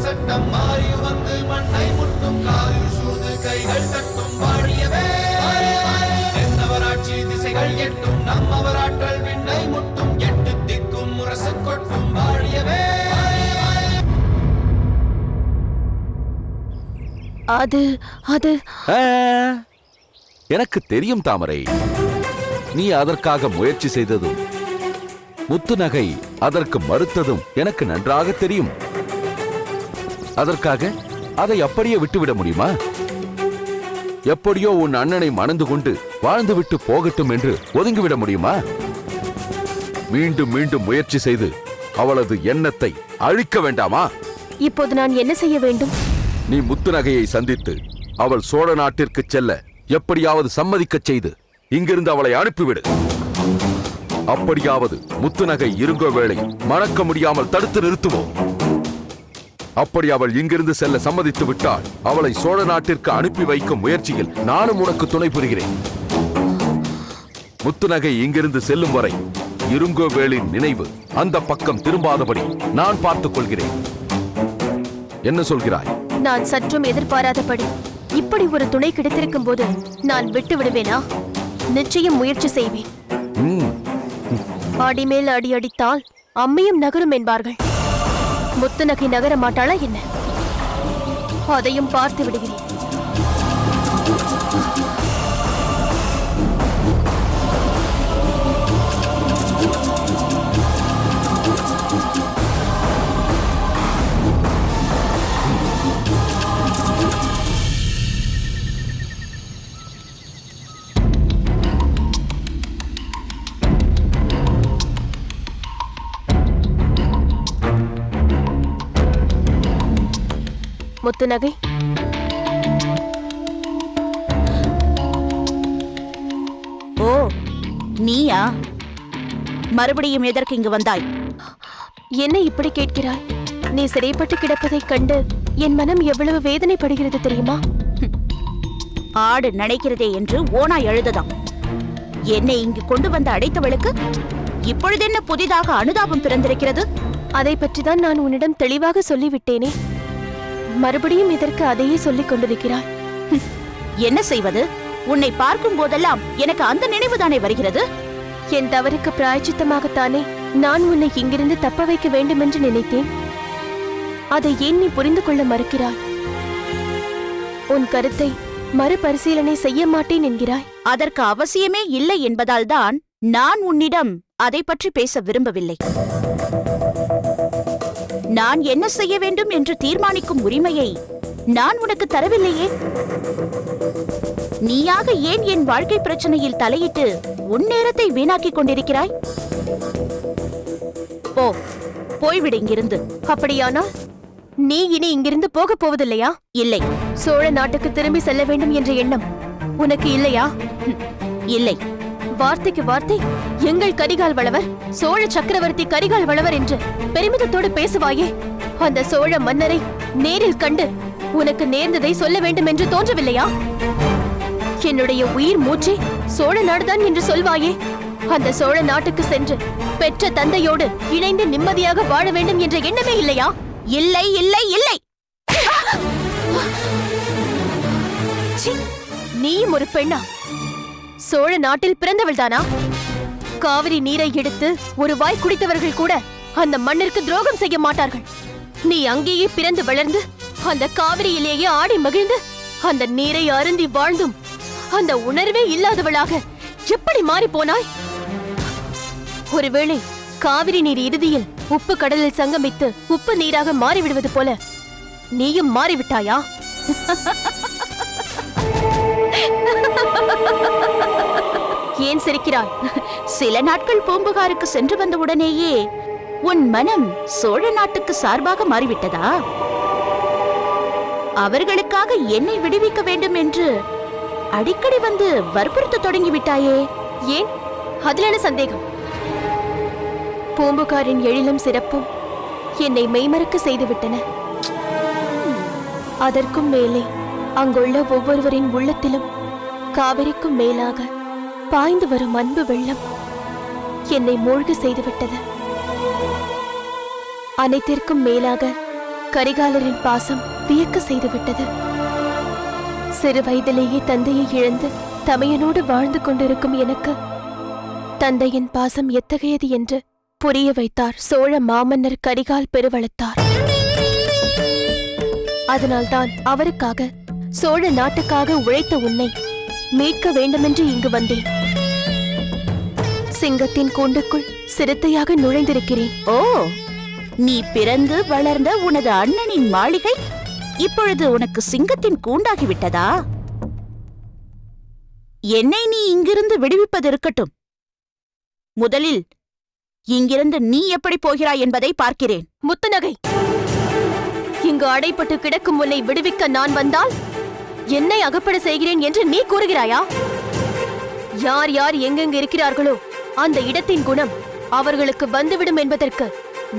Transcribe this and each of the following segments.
சட்டம் மாறி வந்து மண்ணை முட்டும் காலில் சூழ்ந்து கைகள் தட்டும் வாழியவே தென்னவராட்சி திசைகள் எட்டும் நம்மவராற்றல் விண்ணை முட்டும் எட்டு திக்கும் முரசு கொட்டும் வாழியவே. அது அது எனக்கு தெரியும் தாமரை, நீ அதற்காக முயற்சி செய்ததும் முத்துநகை அதற்கு மறுத்ததும் எனக்கு நன்றாக தெரியும். அதற்காக அதை அப்படியே விட்டுவிட முடியுமா? எப்படியோ உன் அண்ணனை மணந்து கொண்டு வாழ்ந்துவிட்டு போகட்டும் என்று ஒதுங்கிவிட முடியுமா? மீண்டும் மீண்டும் முயற்சி செய்து அவளது எண்ணத்தை அழிக்க வேண்டாமா? இப்போது நான் என்ன செய்ய வேண்டும்? நீ முத்துநகையை சந்தித்து அவள் சோழ நாட்டிற்கு செல்ல எப்படியாவது சம்மதிக்க செய்து இங்கிருந்து அவளை அனுப்பிவிடு. அப்படியாவது முத்துநகை இருங்கோ வேளை மணக்க முடியாமல் தடுத்து நிறுத்துவோம். அப்படி அவள் இங்கிருந்து செல்ல சம்மதித்து விட்டால் அவளை சோழ நாட்டிற்கு அனுப்பி வைக்கும் முயற்சியில் நானும் உனக்கு துணை புரிகிறேன். முத்துநகை இங்கிருந்து செல்லும் வரை இருங்கோவேளின் நினைவு அந்த பக்கம் திரும்பாதபடி நான் பார்த்துக் கொள்கிறேன். என்ன சொல்கிறாய்? நான் சற்றும் எதிர்பாராதபடி இப்படி ஒரு துணை கிடைத்திருக்கும் போது நான் விட்டு விடுவேனா? நிச்சயம் முயற்சி செய்வேன். அடிமேல் அடி அடித்தால் அம்மையும் நகரும் என்பார்கள். முத்துநகை நகர மாட்டாளா என்ன? அதையும் பார்த்து விடுகிறேன். முத்துநகை, ஓ நீயா? மறுபடியும் எதற்கு இங்கு வந்தாய்? என்ன இப்படி கேட்கிறாய்? நீ சிறைப்பட்டு கிடப்பதைக் கண்டு என் மனம் எவ்வளவு வேதனைப்படுகிறது தெரியுமா? ஆடு நினைக்கிறதே என்று ஓனாய் எழுததாம். என்னை இங்கு கொண்டு வந்து அடைத்தவளுக்கு இப்பொழுதென்ன புதிதாக அனுதாபம் பிறந்திருக்கிறது? அதை பற்றிதான் நான் உன்னிடம் தெளிவாக சொல்லிவிட்டேனே. மறுபடியும் இதற்கு அதையே சொல்லிக் கொண்டிருக்கிறாய். என்ன செய்வது? உன்னை பார்க்கும் போதெல்லாம் எனக்கு அந்த நினைவுதானே வருகிறது. என் தவறுக்கு பிராயச்சித்தமாகத்தானே நான் உன்னை இங்கிருந்து தப்ப வைக்க வேண்டும் என்று நினைத்தேன். அதை ஏன் நீ புரிந்து கொள்ள மறுக்கிறாய்? உன் கருத்தை மறுபரிசீலனை செய்ய மாட்டேன் என்கிறாய். அதற்கு அவசியமே இல்லை என்பதால் தான் நான் உன்னிடம் அதை பற்றி பேச விரும்பவில்லை. நான் என்ன செய்ய வேண்டும் என்று தீர்மானிக்கும் உரிமையை நான் உனக்கு தரவில்லையே. நீயாக ஏன் என் வாழ்க்கை பிரச்சனையில் தலையிட்டு உன் நேரத்தை வீணாக்கிக் கொண்டிருக்கிறாய்? போ, போய்விடு இங்கிருந்து. அப்படியானால் நீ இனி இங்கிருந்து போக போவதில்லையா? இல்லை. சோழ நாட்டுக்கு திரும்பி செல்ல வேண்டும் என்ற எண்ணம் உனக்கு இல்லையா? இல்லை. வார்த்தைக்கு வார்த்தை எங்கள் கரிகால் வளவர், சோழ சக்கரவர்த்தி கரிகால் வளவர் என்று பெருமிதத்தோடு பேசுவாயே. அந்த சோழ மன்னரை நேரில் கண்டு உனக்கு நேர்ந்ததை சொல்ல வேண்டும் என்று தோன்றவில்லையா? என்னுடைய உயிர் மூச்சே சோழ நாடுதான் என்று சொல்வாயே. அந்த சோழ நாட்டுக்கு சென்று பெற்ற தந்தையோடு இணைந்து நிம்மதியாக வாழ வேண்டும் என்ற எண்ணமே இல்லையா? இல்லை இல்லை இல்லை. நீயும் ஒரு பெண்ணா? சோழ நாட்டில் பிறந்தவள்தானா? காவிரி நீரை எடுத்து ஒரு வாய் குடித்தவர்கள் கூட அந்த மண்ணிற்கு துரோகம் செய்ய மாட்டார்கள். நீ அங்கேயே பிறந்து வளர்ந்து அந்த காவிரியிலேயே ஆடி மகிழ்ந்து அந்த நீரை அருந்தி வாழ்ந்தும் அந்த உணர்வே இல்லாதவளாக எப்படி மாறி போனாய்? ஒருவேளை காவிரி நீர் இறுதியில் உப்பு கடலில் சங்கமித்து உப்பு நீராக மாறிவிடுவது போல நீயும் மாறிவிட்டாயா? ஏன் சிரிக்கிறாய்? சில நாட்கள் பூம்புகாருக்கு சென்று வந்த உடனேயே உன் மனம் சோழ நாட்டுக்கு சார்பாக மாறிவிட்டதா? அவர்களுக்காக என்னை விடுவிக்க வேண்டும் என்று அடிக்கடி வந்து வற்புறுத்த தொடங்கிவிட்டாயே. ஏன்? அதில் என்ன சந்தேகம்? பூம்புகாரின் எழிலும் சிறப்பும் என்னை மெய்மறக்க செய்துவிட்டன. அதற்கும் மேலே அங்குள்ள ஒவ்வொருவரின் உள்ளத்திலும் காவிரிக்கும் மேலாக பாய்ந்து வரும் அன்பு வெள்ளம் என்னை மூழ்க செய்துவிட்டது. அனைத்திற்கும் மேலாக கரிகாலரின் பாசம் வியக்க செய்துவிட்டது. சிறு வயதிலேயே தந்தையை இழந்து தமையனோடு வாழ்ந்து கொண்டிருக்கும் எனக்கு தந்தையின் பாசம் எத்தகையது என்று புரிய வைத்தார் சோழ மாமன்னர் கரிகால் பெருவளத்தார். அதனால்தான் அவருக்காக, சோழ நாட்டுக்காக உழைத்த உன்னை மீட்க வேண்டுமென்று இங்கு வந்தேன். சிங்கத்தின் கூண்டுக்குள் சிறுத்தையாக நுழைந்திருக்கிறேன். ஓ, நீ பிறந்து வளர்ந்த உனது அண்ணனின் மாளிகை இப்பொழுது உனக்கு சிங்கத்தின் கூண்டாகிவிட்டதா? என்னை நீ இங்கிருந்து விடுவிப்பது இருக்கட்டும். முதலில் இங்கிருந்து நீ எப்படி போகிறாய் என்பதை பார்க்கிறேன். முத்துநகை, இங்கு அடைப்பட்டு கிடக்கும் உன்னை விடுவிக்க நான் வந்தால் என்னை அகப்பட செய்கிறேன் என்று நீ கூறுகிறாயா? யார் யார் எங்கெங்கு இருக்கிறார்களோ அந்த இடத்தின் குணம் அவர்களுக்கு வந்துவிடும் என்பதற்கு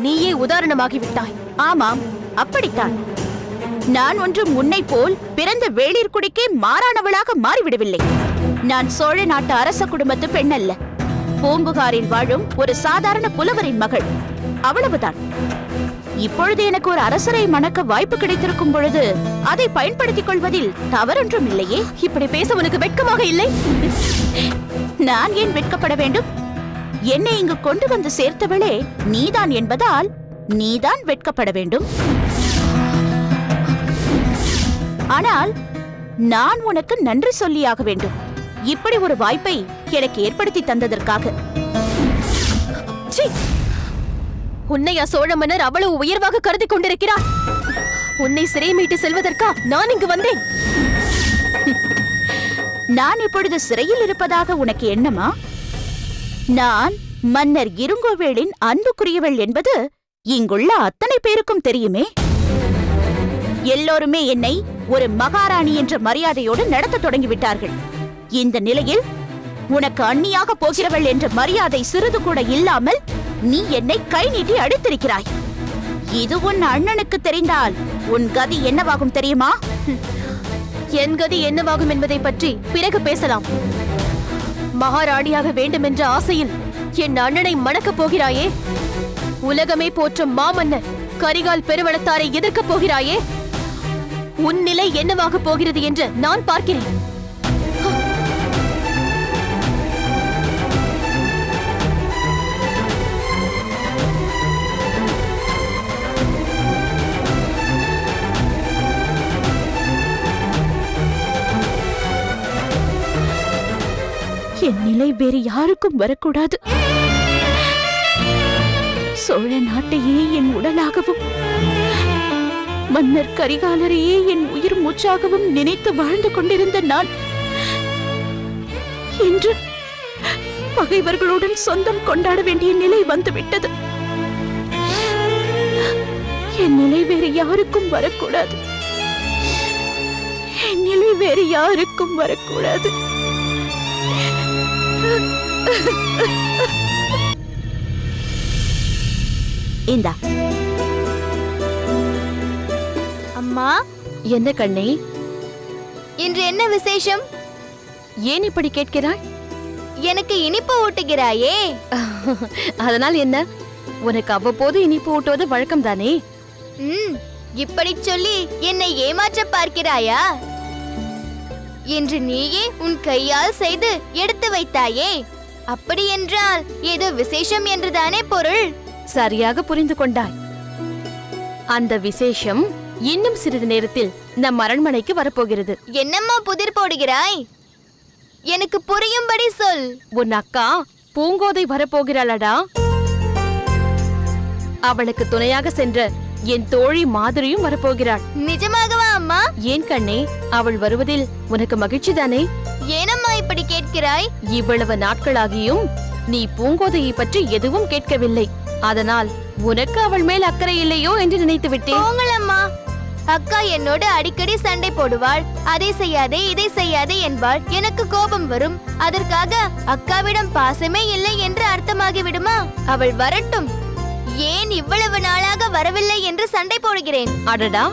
நீயே உதாரணமாகிவிட்டாய். ஆமாம், அப்படித்தான். நான் ஒன்றும் உன்னை போல் பிறந்த வேளிர்குடிக்கே மாறானவளாக மாறிவிடவில்லை. நான் சோழ நாட்டு அரச குடும்பத்து பெண் அல்ல. பூம்புகாரில் வாழும் ஒரு சாதாரண புலவரின் மகள், அவ்வளவுதான். இப்பொழுது எனக்கு ஒரு அரசரை மணக்க வாய்ப்பு கிடைத்திருக்கும் பொழுது அதை பயன்படுத்திக் கொள்வதில் தவறொன்றும் இல்லையே. இப்படி பேச உனக்கு வெட்கமாக இல்லை? நான் ஏன் வெட்கப்பட வேண்டும்? என்னை இங்கு கொண்டு வந்து சேர்த்தவளே நீதான் என்பதால் நீதான் வெட்கப்பட வேண்டும். ஆனால் நான் உனக்கு நன்றி சொல்லியாக வேண்டும், இப்படி ஒரு வாய்ப்பை எனக்கு ஏற்படுத்தி தந்ததற்காக. உன்னையா சோழ மன்னர் அவ்வளவு உயர்வாக கருதி கொண்டிருக்கிறார்? உன்னை சிறை மீட்டு செல்வதற்கா நான் இங்கு வந்தேன். நான் இப்பொழுது சிறையில் இருப்பதாக உனக்கு எண்ணமா? நான் மன்னர் இருங்கோவேளின் அன்புக்குரியவள் என்பது இங்குள்ள அத்தனை பேருக்கும் தெரியுமே. எல்லோருமே என்னை ஒரு மகாராணி என்ற மரியாதையோடு நடத்த தொடங்கிவிட்டார்கள். இந்த நிலையில் உனக்கு அண்ணியாக போகிறவள் என்ற மரியாதை சிறிது கூட இல்லாமல் நீ என்னை கை நீட்டி அடித்திருக்கிறாய். இது உன் அண்ணனுக்கு தெரிந்தால் உன் கதி என்னவாகும் தெரியுமா? என் கதி என்னவாகும் என்பதை பற்றி பிறகு பேசலாம். மகாராணியாக வேண்டுமென்ற ஆசையில் என் அண்ணனை மணக்கப் போகிறாயே? உலகமே போற்றும் மாமன்னர் கரிகால் பெருவளத்தாரை எதிர்க்கப் போகிறாயே? உன் நிலை என்னவாக போகிறது என்று நான் பார்க்கிறேன். என் நிலை வேறு யாருக்கும் வரக்கூடாது. சோழ நாட்டையே என் உடலாகவும் மன்னர் கரிகாலரையே என் உயிர் மூச்சாகவும் நினைத்து வாழ்ந்து கொண்டிருந்த நான் இன்று பகைவர்களுடன் சொந்தம் கொண்டாட வேண்டிய நிலை வந்துவிட்டது. என் நிலை வேறு யாருக்கும் வரக்கூடாது. என் நிலை வேறு யாருக்கும் வரக்கூடாது. இந்தா. அம்மா, என்ன கண்ணே, இன்று என்ன விசேஷம்? ஏன் இப்படி கேட்கிறாய்? எனக்கு இனிப்பு ஊட்டுகிறாயே. அதனால் என்ன? உனக்கு அவ்வப்போது இனிப்பு ஊட்டுவது வழக்கம் தானே? இப்படி சொல்லி என்னை ஏமாற்ற பார்க்கிறாயா? இன்று நீயே உன் கையால் செய்து எடுத்து வைத்தாயே. அப்படி என்றால் ஏதோ விசேஷம் என்றுதானே பொருள்? சரியாக புரிந்து கொண்டாய். அந்த விசேஷம் இன்னும் சிறிது நேரத்தில் நம் அரண்மனைக்கு வரப்போகிறது. என்னம்மா புதிர் போடுகிறாய்? எனக்கு புரியும்படி சொல். உன் அக்கா பூங்கோதை வரப்போகிறாளடா. அவளுக்கு துணையாக சென்ற என் தோழி மாதிரியும் வரப்போகிறாள். நிஜமாகவா அம்மா? ஏன் கண்ணே, அவள் வருவதில் உனக்கு மகிழ்ச்சி தானே? ஏனம்மா இப்படி கேட்கிறாய்? இவ்வளவு நாட்களாகியும் நீ பூங்கோதையை பற்றி எதுவும் கேட்கவில்லை. அதனால் உனக்கு அவள் மேல் அக்கறை இல்லையோ என்று நினைத்து விட்டேன். போங்களம்மா, அக்கா என்னோடு அடிக்கடி சண்டை போடுவாள். அதை செய்யாதே இதை செய்யாதே என்பாள். எனக்கு கோபம் வரும். அதற்காக அக்காவிடம் பாசமே இல்லை என்று அர்த்தமாகி விடுமா? அவள் வரட்டும். ஏன் இவ்வளவு நாளாக வரவில்லை என்று சண்டை போடுகிறேன்? அடடா,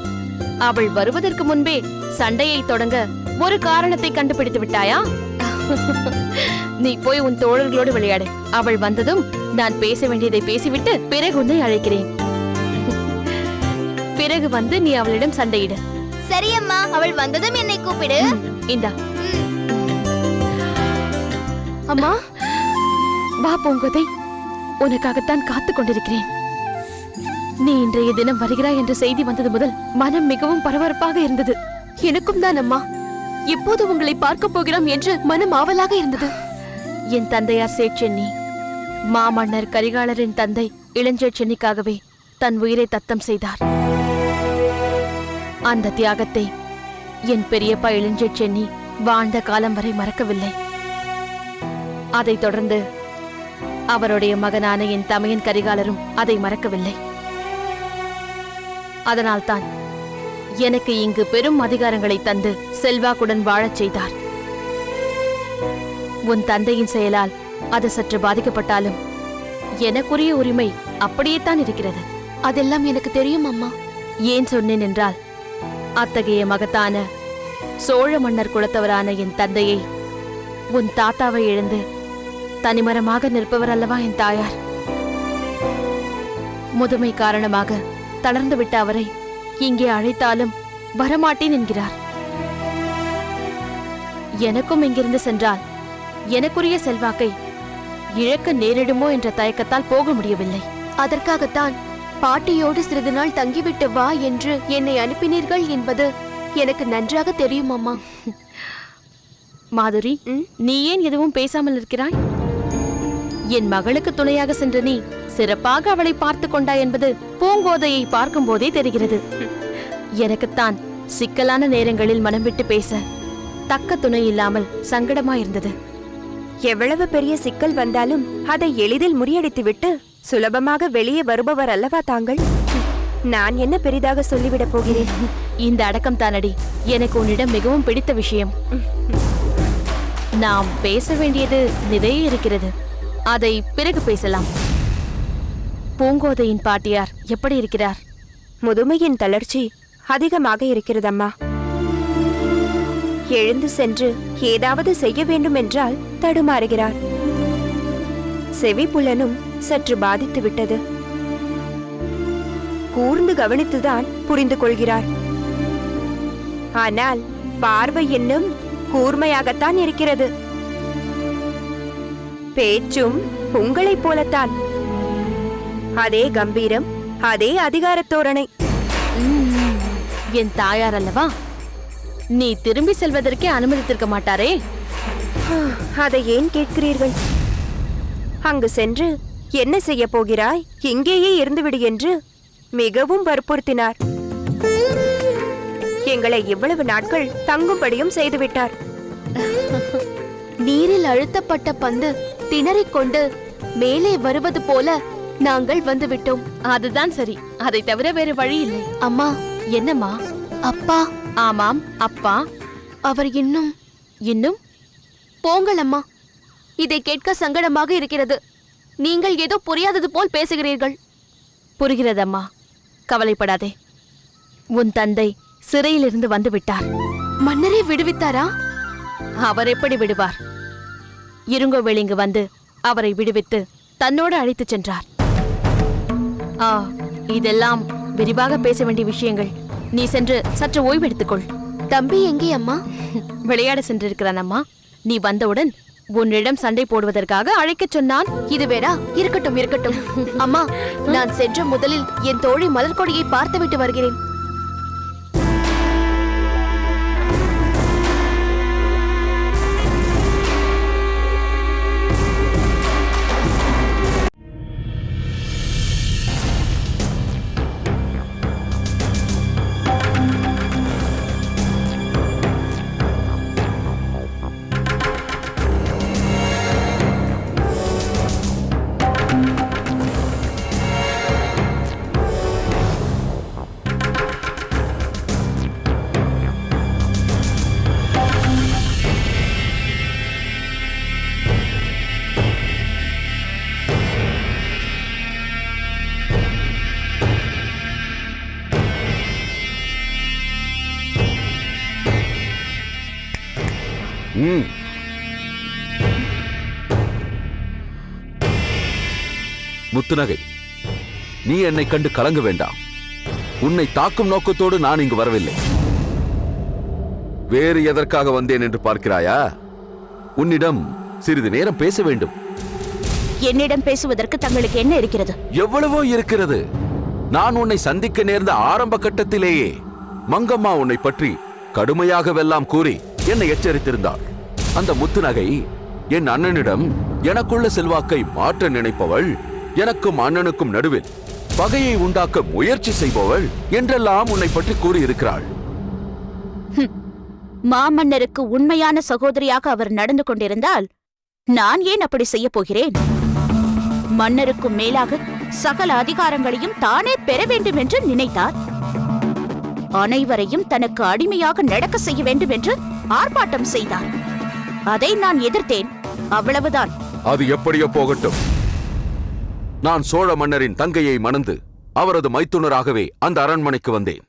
அவள் வருவதற்கு முன்பே சண்டையை தொடங்க ஒரு காரணத்தை கண்டுபிடித்து விட்டாயா? நீ போய் உன் தோழர்களோடு விளையாடு. அவள் வந்ததும் நான் பேச வேண்டியதை பேசிவிட்டு பிறகு உன்னை அழைக்கிறேன். பிறகு வந்து நீ அவளிடம் சண்டையிடு. சரி அம்மா, அவள் வந்ததும் என்னை கூப்பிடு. இந்தா. அம்மா வா பூங்கோதை, உனக்காகத்தான் காத்து கொண்டிருக்கிறேன். நீ இன்றைய தினம் வருகிறாய் என்ற செய்தி வந்தது முதல் மனம் மிகவும் பரபரப்பாக இருந்தது. எனக்கும் தான் அம்மா. எப்போது உங்களை பார்க்க போகிறோம் என்று மனம் ஆவலாக இருந்தது. என் தந்தையார் சேட்சென்னி, மாமன்னர் கரிகாலரின் தந்தை இளஞ்சேட்சென்னிக்காகவே தன் உயிரை தத்தம் செய்தார். அந்த தியாகத்தை என் பெரியப்பா இளஞ்சேட்சென்னி வாழ்ந்த காலம் வரை மறக்கவில்லை. அதைத் தொடர்ந்து அவருடைய மகனான என் தமையன் கரிகாலரும் அதை மறக்கவில்லை. அதனால்தான் எனக்கு இங்கு பெரும் அதிகாரங்களை தந்து செல்வாக்குடன் வாழச் செய்தார். உன் தந்தையின் செயலால் அது சற்று பாதிக்கப்பட்டாலும் எனக்குரிய உரிமை அப்படியேத்தான் இருக்கிறது. அதெல்லாம் எனக்கு தெரியும் அம்மா. ஏன் சொன்னேன் என்றால், அத்தகைய மகத்தான சோழ மன்னர் குலத்தவரான என் தந்தையை, உன் தாத்தாவை இழந்து தனிமரமாக நிற்பவர் அல்லவா என் தாயார். முதுமை காரணமாக தளர்ந்துவிட்ட அவரை இங்கே அழைத்தாலும் வரமாட்டேன் என்கிறார். எனக்கும் இங்கிருந்து சென்றால் எனக்குரிய செல்வாக்கை இழக்க நேரிடுமோ என்ற தயக்கத்தால் போக முடியவில்லை. அதற்காகத்தான் பாட்டியோடு சிறிது நாள் தங்கிவிட்டு வா என்று என்னை அனுப்பினீர்கள் என்பது எனக்கு நன்றாக தெரியும் அம்மா. மாதுரி, நீ ஏன் எதுவும் பேசாமல் இருக்கிறாய்? என் மகளுக்கு துணையாக சென்ற நீ சிறப்பாக அவளை பார்த்து கொண்டாய் என்பது பூங்கோதையை பார்க்கும் போதே தெரிகிறது. எனக்குத்தான் சிக்கலான நேரங்களில் மனம் விட்டு பேச தக்க துணை இல்லாமல் சங்கடமாயிருந்தது. எவ்வளவு பெரிய சிக்கல் வந்தாலும் அதை எளிதில் முறியடித்துவிட்டு சுலபமாக வெளியே வருபவர் அல்லவா தாங்கள்? நான் என்ன பெரிதாக சொல்லிவிடப் போகிறேன்? இந்த அடக்கம் தானடி எனக்கு உன்னிடம் மிகவும் பிடித்த விஷயம். நாம் பேச வேண்டியது நிறைய இருக்கிறது. அதை பிறகு பேசலாம். பூங்கோதையின் பாட்டியார் எப்படி இருக்கிறார்? முதுமையின் தளர்ச்சி அதிகமாக இருக்கிறதம்மா. எழுந்து சென்று ஏதாவது செய்ய வேண்டும் என்றால் தடுமாறுகிறார். செவி புலனும் சற்று பாதித்து விட்டது. கூர்ந்து கவனித்துதான் புரிந்து கொள்கிறார். ஆனால் பார்வை இன்னும் கூர்மையாகத்தான் இருக்கிறது. பேச்சும் உங்களைப் போலத்தான். அதே கம்பீரம், அதே அதிகாரத் தோரணை. என் தாயார் அல்லவா? நீ திரும்பி செல்வதற்கே அனுமதித்திருக்க மாட்டாரே. அதை ஏன் கேட்கிறீர்கள்? அங்கு சென்று என்ன செய்ய போகிறாய், இங்கேயே இருந்துவிடு என்று மிகவும் வற்புறுத்தினார். எங்களை இவ்வளவு நாட்கள் தங்கும்படியும் செய்துவிட்டார். நீரில் அழுத்தப்பட்ட பந்து திணறிக்கொண்டு மேலே வருவது போல நாங்கள் வந்துவிட்டோம். அதுதான் சரி. அதை தவிர வேறு வழி இல்லை. அம்மா. என்னம்மா? அப்பா. ஆமாம், அப்பா. அவர் இன்னும் போங்கள் அம்மா. இதை கேட்க சங்கடமாக இருக்கிறது. நீங்கள் ஏதோ புரியாதது போல் பேசுகிறீர்கள். புரிகிறதம்மா, கவலைப்படாதே. உன் தந்தை சிறையிலிருந்து வந்து விட்டார். மன்னரை விடுவித்தாரா? அவர் எப்படி விடுவார்? இருங்கோவேள் இங்கு வந்து அவரை விடுவித்து தன்னோடு அழைத்துச் சென்றார். இதெல்லாம் விரிவாக பேச வேண்டிய விஷயங்கள். நீ சென்று சற்று ஓய்வெடுத்துக்கொள். தம்பி எங்கே அம்மா? விளையாட சென்றிருக்கிறான் அம்மா. நீ வந்தவுடன் உன்னிடம் சண்டை போடுவதற்காக அழைக்கச் சொன்னான். இது வேறா? இருக்கட்டும் இருக்கட்டும் அம்மா. நான் சென்ற முதலில் என் தோழி மலர்கொடியை பார்த்துவிட்டு வருகிறேன். முத்துநகை, நீ என்னை கண்டு கலங்க வேண்டாம். உன்னை தாக்கும் நோக்கத்தோடு நான் இங்கு வரவில்லை. வேறு எதற்காக வந்தேன் என்று பார்க்கிறாயா? உன்னிடம் சிறிது நேரம் பேச வேண்டும். என்னிடம் பேசுவதற்கு தங்களுக்கு என்ன இருக்கிறது? எவ்வளவோ இருக்கிறது. நான் உன்னை சந்திக்க நேர்ந்த ஆரம்ப கட்டத்திலேயே மங்கம்மா உன்னை பற்றி கடுமையாகவெல்லாம் கூறி என்னை எச்சரித்திருந்தாள். அந்த முத்து நகை என் அண்ணனிடம் எனக்குள்ள செல்வாக்கை மாற்ற நினைப்பவள், எனக்கும் அண்ணனுக்கும் நடுவில் பகையை உண்டாக்க முயற்சி செய்பவள் என்றெல்லாம் உன்னை பற்றி கூறியிருக்கிறாள். மாமன்னருக்கு உண்மையான சகோதரியாக அவர் நடந்து கொண்டிருந்தால் நான் ஏன் அப்படி செய்ய போகிறேன்? மன்னருக்கும் மேலாக சகல அதிகாரங்களையும் தானே பெற வேண்டும் என்று நினைத்தார். அனைவரையும் தனக்கு அடிமையாக நடக்க செய்ய வேண்டும் என்று ஆர்ப்பாட்டம் செய்தார். அதை நான் எதிர்த்தேன், அவ்வளவுதான். அது எப்படியோ போகட்டும். நான் சோழ மன்னரின் தங்கையை மணந்து அவரது மைத்துனராகவே அந்த அரண்மனைக்கு வந்தேன்.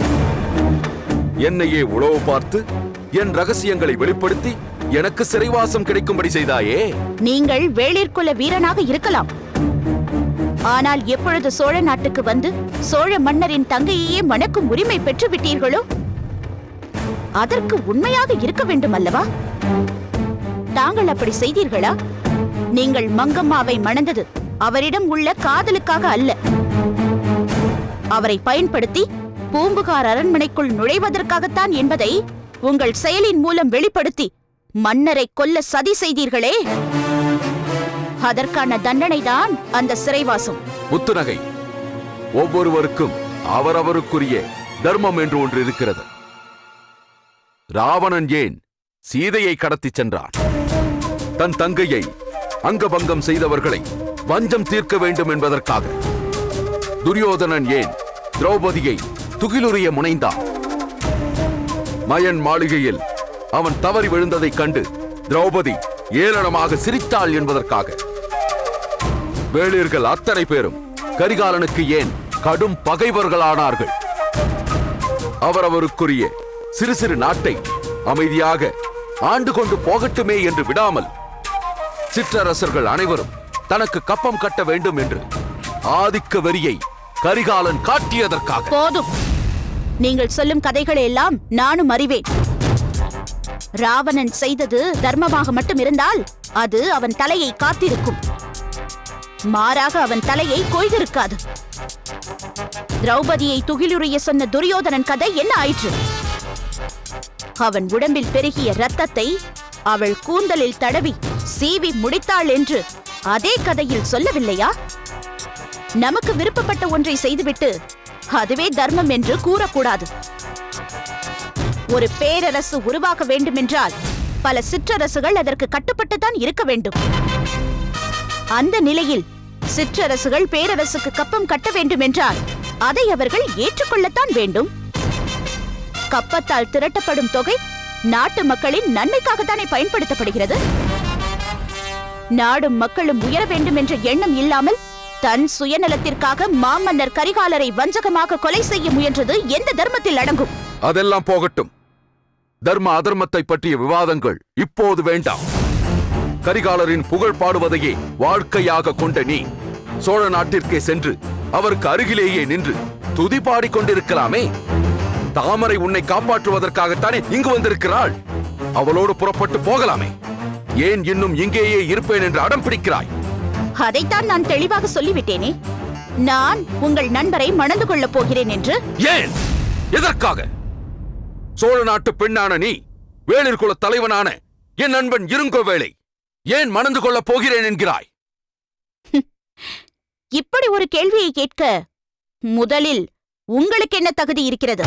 என்னையே உளவு பார்த்து என் ரகசியங்களை வெளிப்படுத்தி எனக்கு சிறைவாசம் கிடைக்கும்படி செய்தாயே. நீங்கள் வேளிர்குல வீரனாக இருக்கலாம், ஆனால் எப்பொழுது சோழ நாட்டுக்கு வந்து சோழ மன்னரின் தங்கையையே மணக்கும் உரிமை பெற்று விட்டீர்களோ அதற்கு உண்மையாக இருக்க வேண்டும் அல்லவா? தாங்கள் அப்படி செய்தீர்களா? நீங்கள் மங்கம்மாவை மணந்தது அவரிடம் உள்ள காதலுக்காக அல்ல, அவரை பயன்படுத்தி பூம்புகார் அரண்மனைக்குள் நுழைவதற்காகத்தான் என்பதை உங்கள் செயலின் மூலம் வெளிப்படுத்தி மன்னரை கொல்ல சதி செய்தீர்களே, அதற்கான தண்டனைதான் அந்த சிறைவாசம். முத்துநகை, ஒவ்வொருவருக்கும் அவரவருக்குரிய தர்மம் என்று ஒன்று இருக்கிறது. ராவணன் ஏன் சீதையை கடத்திச் சென்றான்? தன் தங்கையை அங்கபங்கம் செய்தவர்களை வஞ்சம் தீர்க்க வேண்டும் என்பதற்காக. துரியோதனன் ஏன் திரௌபதியை துகிலுரிய முனைந்தான்? மயன் மாளிகையில் அவன் தவறி விழுந்ததைக் கண்டு திரௌபதி ஏளனமாக சிரித்தாள் என்பதற்காக. வேளிர்கள் அத்தனை பேரும் கரிகாலனுக்கு ஏன் கடும் பகைவர்களானார்கள்? அவரவருக்குரிய சிறு சிறு நாட்டை அமைதியாக ஆண்டு கொண்டு போகட்டுமே என்று விடாமல் சிற்றரசர்கள் அனைவரும் தனக்கு கப்பம் கட்ட வேண்டும் என்று ஆதிக்க வெறியை கரிகாலன் காட்டியதற்காக. போதும், நீங்கள் சொல்லும் கதைகளை எல்லாம் நானும் அறிவேன். ராவணன் செய்தது தர்மமாக மட்டும் இருந்தால் அது அவன் தலையை காத்திருக்கும், மாறாக அவன் தலையை கொய்திருக்காது. திரௌபதியை துகிலுரிய சொன்ன துரியோதனன் கதை என்ன ஆயிற்று? அவன் உடம்பில் பெருகிய ரத்தத்தை அவள் கூந்தலில் தடவி சீவி முடித்தாள் என்று அதே கதையில் சொல்லவில்லையா? நமக்கு விருப்பப்பட்ட ஒன்றை செய்துவிட்டு அதுவே தர்மம் என்று கூறக்கூடாது. ஒரு பேரரசு உருவாக்க வேண்டுமென்றால் பல சிற்றரசுகள் அதற்கு கட்டுப்பட்டுத்தான் இருக்க வேண்டும். அந்த நிலையில் சிற்றரசுகள் பேரரசுக்கு கப்பம் கட்ட வேண்டும் என்றால் அதை அவர்கள் ஏற்றுக்கொள்ளத்தான் வேண்டும். கப்பத்தால் திரட்டப்படும் தொகை நாட்டு மக்களின் நன்மைக்காகத்தானே பயன்படுத்தப்படுகிறது. நாடும் மக்களும் உயர வேண்டும் என்ற எண்ணம் இல்லாமல் தன் சுயநலத்திற்காக மாமன்னர் கரிகாலரை வஞ்சகமாக கொலை செய்ய முயன்றது எந்த தர்மத்தில் அடங்கும்? அதெல்லாம் போகட்டும். தர்ம அதர்மத்தை பற்றிய விவாதங்கள் இப்போது வேண்டாம். கரிகாலரின் புகழ் பாடுவதையே வாழ்க்கையாக கொண்ட நீ சோழ நாட்டிற்கே சென்று அவருக்கு அருகிலேயே நின்று துதி பாடிக்கொண்டிருக்கலாமே. தாமரை உன்னை காப்பாற்றுவதற்காகத்தானே இங்கு வந்திருக்கிறாள். அவளோடு புறப்பட்டு போகலாமே. ஏன் இன்னும் இங்கேயே இருப்பேன் என்று அடம் பிடிக்கிறாய்? அதைத்தான் நான் தெளிவாக சொல்லிவிட்டேனே, நான் உங்கள் நண்பரை மணந்து கொள்ளப் போகிறேன் என்று. ஏன்? எதற்காக? சோழ நாட்டு பெண்ணான நீ, வேளிர் குல தலைவனான என் நண்பன் இருங்கோவேளை ஏன் மணந்து கொள்ளப் போகிறேன் என்கிறாய்? இப்படி ஒரு கேள்வியை கேட்க முதலில் உங்களுக்கு என்ன தகுதி இருக்கிறது?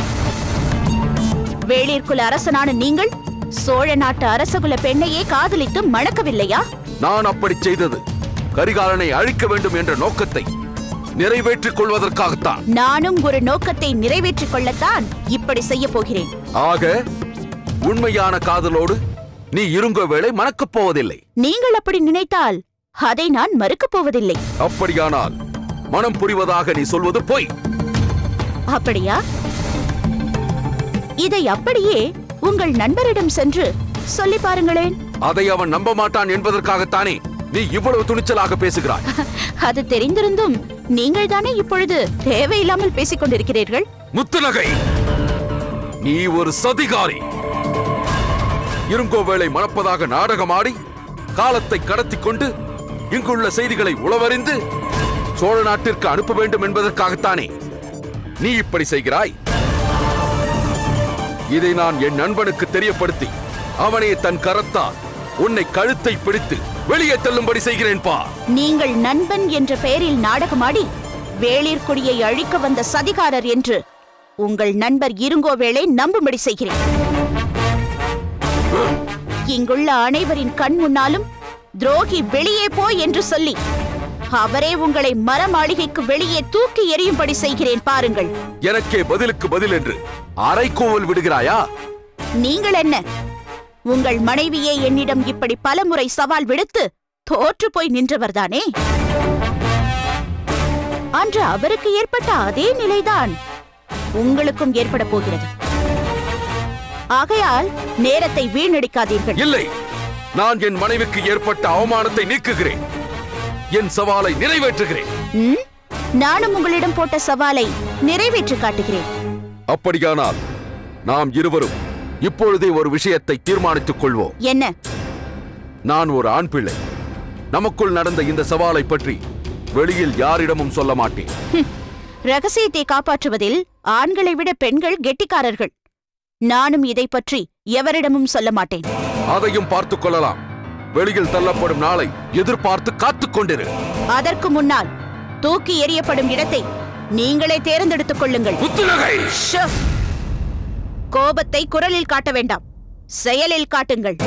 வேளிர்குல அரசனான நீங்கள் சோழ நாட்டு அரசகுல பெண்ணையே காதலித்து மணக்கவில்லையா? நான் அப்படி செய்தது கரிகாலனை அழிக்க வேண்டும் என்ற நோக்கத்தை நிறைவேற்றிக் கொள்வதற்காகத்தான். நானும் ஒரு நோக்கத்தை நிறைவேற்றிக் கொள்ளத்தான் இப்படி செய்ய போகிறேன். ஆக உண்மையான காதலோடு நீ இருங்கோவேளை மணக்கப் போவதில்லை. நீங்கள் அப்படி நினைத்தால் அதை நான் மறுக்கப் போவதில்லை. அப்படியானால் மனம் புரிவதாக நீ சொல்வது பொய். அப்படியா? இதை அப்படியே உங்கள் நண்பரிடம் சென்று சொல்லி பாருங்களேன். அதை அவன் நம்ப மாட்டான் என்பதற்காகத்தானே நீ இவ்வளவு துணிச்சலாக பேசுகிறாய். அது தெரிந்திருந்தும் நீங்கள் தானே இப்பொழுது தேவையில்லாமல் பேசிக் கொண்டிருக்கிறீர்கள். முத்துநகை, நீ ஒரு சதிகாரி. இருங்கோவேளை மணப்பதாக நாடகமாடி காலத்தை கடத்திக் கொண்டு இங்குள்ள செய்திகளை உளவறிந்து சோழ நாட்டிற்கு அனுப்ப வேண்டும் என்பதற்காகத்தானே நீ இப்படி செய்கிறாய்? இதை நான் என் நண்பனுக்கு தெரியப்படுத்தி அவனே தன் கரத்தால் உன்னை கழுத்தை பிடித்து வெளியே தள்ளும்படி செய்கிறேன் பா. நீங்கள் நண்பன் என்ற பெயரில் நாடகமாடி வேளிர்குடியை அழிக்க வந்த சதிகாரர் என்று உங்கள் நண்பர் இருங்கோவேளை நம்பும்படி செய்கிறேன். இங்குள்ள அனைவரின் கண் முன்னாலும் துரோகி வெளியே போ என்று சொல்லி அவரே உங்களை மரமாளிகைக்கு வெளியே தூக்கி எறியும்படி செய்கிறேன் பாருங்கள். எனக்கே பதிலுக்கு பதில் என்று அரைக்கோவல் விடுகிறாயா? நீங்கள் என்ன, உங்கள் மனைவியே என்னிடம் இப்படி பலமுறை சவால் விடுத்து தோற்று போய் நின்றவர்தானே? அன்று அவருக்கு ஏற்பட்ட அதே நிலைதான் உங்களுக்கும் ஏற்பட போகிறது. ஆகையால் நேரத்தை வீணடிக்காதீர்கள். இல்லை, நான் என் மனைவிக்கு ஏற்பட்ட அவமானத்தை நீக்குகிறேன். என் சவாலை நிறைவேற்றுகிறேன். நானும் உங்களிடம் போட்ட சவாலை நிறைவேற்றி காட்டுகிறேன். அப்படியானால் நாம் இருவரும் இப்பொழுதே ஒரு விஷயத்தை தீர்மானித்துக் கொள்வோம். என்ன? நான் ஒரு ஆண் பிள்ளை. நமக்குள் நடந்த இந்த சவாலை பற்றி வெளியில் யாரிடமும் சொல்ல மாட்டேன். ரகசியத்தை காப்பாற்றுவதில் ஆண்களை விட பெண்கள் கெட்டிக்காரர்கள். நானும் இதை பற்றி எவரிடமும் சொல்ல மாட்டேன். அதையும் பார்த்துக் கொள்ளலாம். வெளியில் தள்ளப்படும் நாளை எதிர்பார்த்து காத்துக் கொண்டிரு. அதற்கு முன்னால் தூக்கி எறியப்படும் இடத்தை நீங்களே தேர்ந்தெடுத்துக் கொள்ளுங்கள். கோபத்தை குரலில் காட்ட வேண்டாம், செயலில் காட்டுங்கள்.